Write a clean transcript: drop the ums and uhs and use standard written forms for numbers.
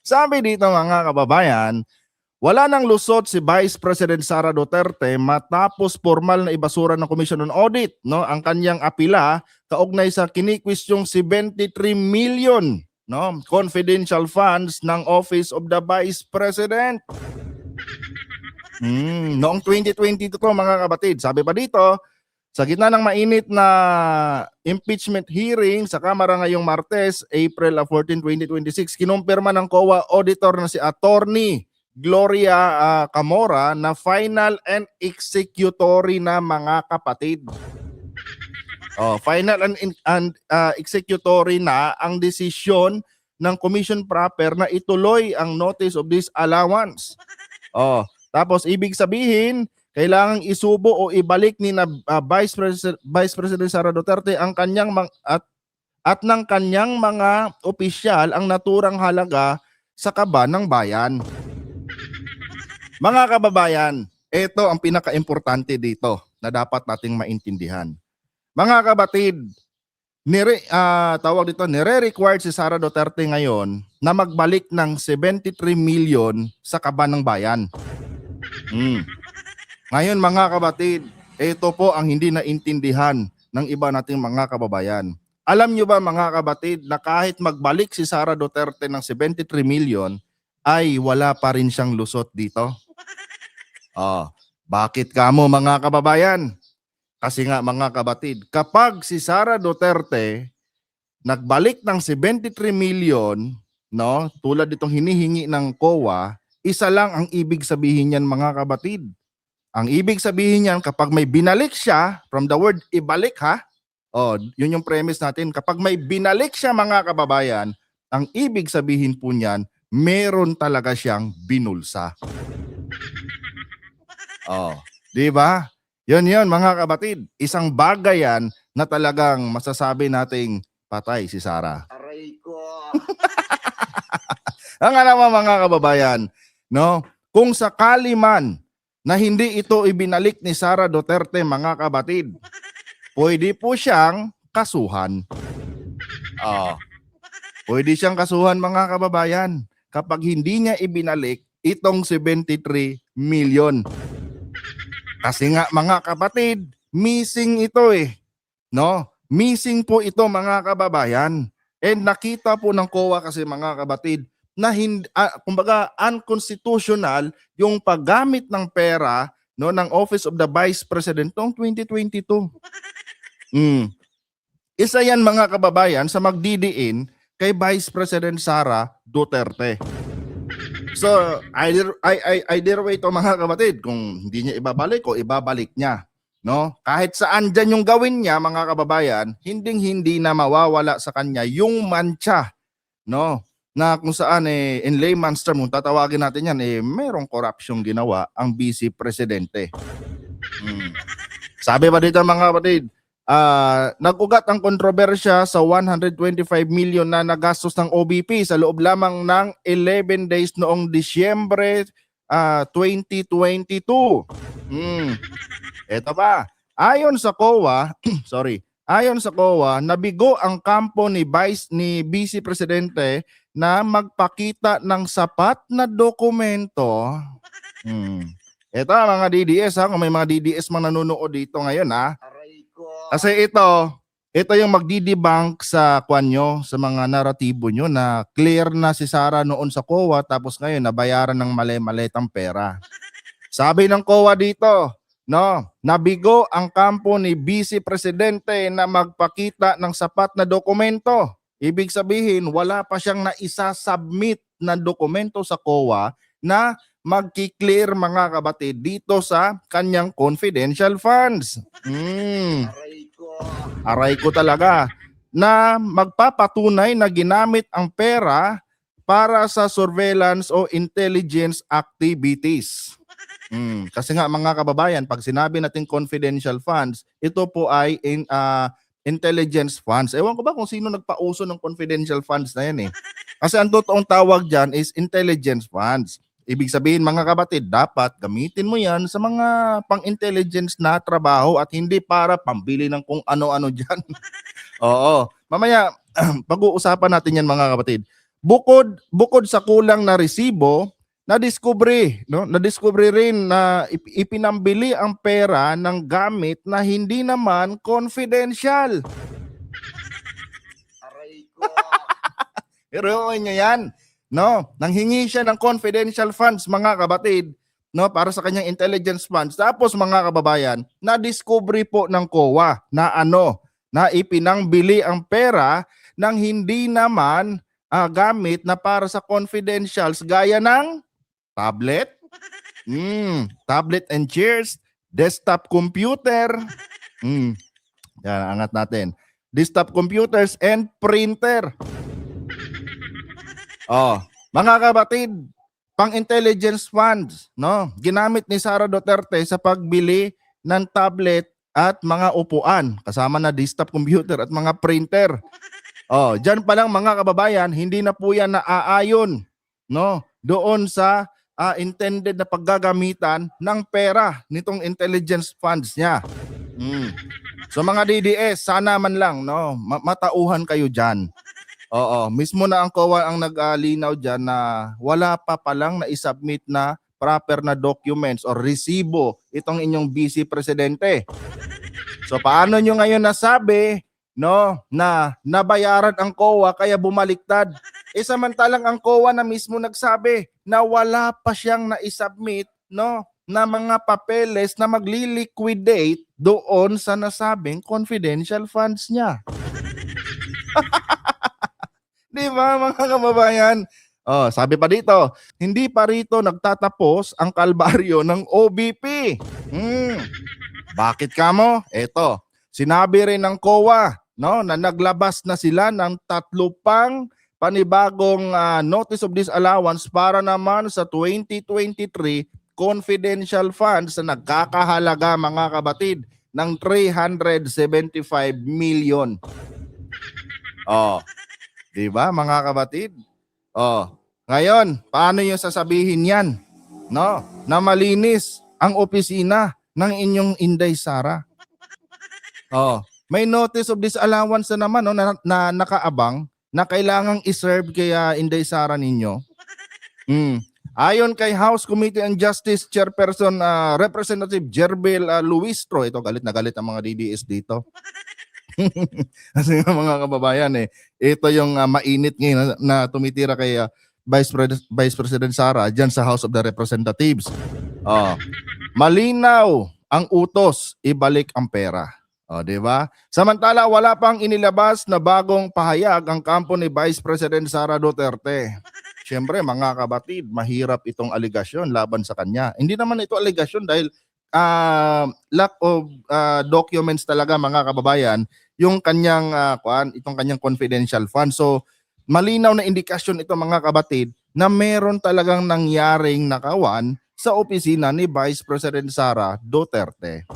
Sabi dito mga kababayan, wala nang lusot si Vice President Sara Duterte matapos formal na ibasura ng Commission on Audit ang kanyang apila kaugnay sa kinikwestyong 73 million confidential funds ng Office of the Vice President. Noong 2022 mga kapatid, sabi pa dito, sa gitna ng mainit na impeachment hearing sa Kamara ngayong Martes, April 14, 2026, kinumpirma ng COA auditor na si Attorney Gloria Camora na final and executory na mga kapatid. Final and executory na ang desisyon ng Commission proper na ituloy ang notice of disallowance. Tapos ibig sabihin, kailangang isubo o ibalik ni Vice President Sara Duterte ang kanyang at ng kanyang mga opisyal ang naturang halaga sa kaba ng bayan. Mga kababayan, ito ang pinaka-importante dito na dapat nating maintindihan. Mga kabatid, nire-required si Sara Duterte ngayon na magbalik ng 73 million sa kaba ng bayan. Ngayon mga kabatid, ito po ang hindi naintindihan ng iba nating mga kababayan. Alam nyo ba mga kabatid na kahit magbalik si Sara Duterte ng 73 million, ay wala pa rin siyang lusot dito? Bakit kamo mga kababayan? Kasi nga mga kabatid, kapag si Sara Duterte nagbalik ng 73 million, tulad itong hinihingi ng COA, isa lang ang ibig sabihin niyan mga kabatid. Ang ibig sabihin niyan, kapag may binalik siya, from the word ibalik yun yung premise natin, kapag may binalik siya mga kababayan, ang ibig sabihin po niyan, meron talaga siyang binulsa. Di ba? Yun mga kabatid, isang bagay yan na talagang masasabi nating patay si Sara. Aray ko. Ang alam mga kababayan, kung sakali man na hindi ito ibinalik ni Sara Duterte mga kabatid, pwede po siyang kasuhan. Pwede siyang kasuhan mga kababayan kapag hindi niya ibinalik itong 73 million. Kasi nga mga kapatid, missing ito Missing po ito mga kababayan. And nakita po ng COA kasi mga kapatid na kumbaga unconstitutional yung paggamit ng pera ng Office of the Vice President noong 2022. Isa yan mga kababayan sa magdidiin kay Vice President Sara Duterte. So, either way ito mga kapatid, kung hindi niya ibabalik o ibabalik niya. Kahit saan dyan yung gawin niya mga kababayan, hindi na mawawala sa kanya yung mancha. Na kung saan in layman's term, kung tatawagin natin yan, merong corruption ginawa ang Vice Presidente. Sabi ba dito mga kapatid, nag-ugat ang kontrobersya sa 125 million na nagastos ng OBP sa loob lamang ng 11 days noong Disyembre 2022. Ito pa, ayon sa COA, nabigo ang kampo ni Vice Presidente na magpakita ng sapat na dokumento. Ito mga DDS kung may mga DDS man nanonood dito ngayon Kasi ito yung magdidebunk sa sa mga naratibo nyo na clear na si Sara noon sa COA tapos ngayon nabayaran ng mali-malitang pera. Sabi ng COA dito, nabigo ang kampo ni Vice Presidente na magpakita ng sapat na dokumento. Ibig sabihin, wala pa siyang naisa-submit na dokumento sa COA na magki-clear mga kabatid dito sa kanyang confidential funds. Aray ko talaga. Na magpapatunay na ginamit ang pera para sa surveillance o intelligence activities. Kasi nga mga kababayan, pag sinabi natin confidential funds, ito po ay intelligence funds. Ewan ko ba kung sino nagpauso ng confidential funds na yan Kasi ang totoong tawag dyan is intelligence funds. Ibig sabihin mga kabatid, dapat gamitin mo yan sa mga pang-intelligence na trabaho at hindi para pambili ng kung ano-ano dyan. Oo. Mamaya, pag-uusapan natin yan mga kapatid. bukod sa kulang na resibo, nadiskubre rin na ipinambili ang pera ng gamit na hindi naman confidential. Aray ko. Pero nyo yan, no? Nanghingi siya ng confidential funds, mga kabatid, no, para sa kanyang intelligence funds. Tapos mga kababayan, na-discovery po ng COA na na ipinangbili ang pera ng hindi naman gamit na para sa confidentials gaya ng tablet, tablet and chairs, desktop computer, yan, angat natin, desktop computers and printer. Mga kabatid, pang-intelligence funds, no? Ginamit ni Sara Duterte sa pagbili ng tablet at mga upuan, kasama na desktop computer at mga printer. Diyan pa lang mga kababayan, hindi na po yan naaayon, no? Doon sa intended na paggagamitan ng pera nitong intelligence funds niya. So mga DDS, sana man lang, no, matauhan kayo diyan. Mismo na ang COA ang naglinaw diyan na wala pa palang na-submit na proper na documents or resibo itong inyong Vice Presidente. So paano nyo ngayon nasabi, no, na nabayaran ang COA kaya bumaliktad? Samantalang ang COA na mismo nagsabi na wala pa siyang na-submit, no, na mga papeles na magli-liquidate doon sa nasabing confidential funds niya. Di ba mga kababayan? Sabi pa dito, hindi pa rito nagtatapos ang kalbaryo ng OBP. Bakit kamo? Eto, sinabi rin ng COA, no, na naglabas na sila ng 3 pang panibagong notice of disallowance para naman sa 2023 confidential funds na nagkakahalaga, mga kabatid, ng 375 million. Di ba mga kabatid? Ngayon, paano yung sasabihin yan? No, na malinis ang opisina ng inyong Inday Sara. May notice of disallowance na naman, no, na nakaabang na kailangang iserve kaya Inday Sara ninyo. Ayon kay House Committee on Justice Chairperson Representative Jerbel Luistro, ito galit na galit ang mga DDS dito. Kasi mga kababayan, ito yung mainit ngayon na tumitira kay Vice President Sara dyan sa House of the Representatives. Malinaw ang utos, ibalik ang pera. Di ba? Samantala, wala pang inilabas na bagong pahayag ang kampo ni Vice President Sara Duterte. Siyempre, mga kabatid, mahirap itong aligasyon laban sa kanya. Hindi naman ito aligasyon dahil lack of documents talaga, mga kababayan, yung kanyang itong kanyang confidential fund. So, malinaw na indikasyon ito, mga kabatid, na meron talagang nangyaring nakawan sa opisina ni Vice President Sara Duterte.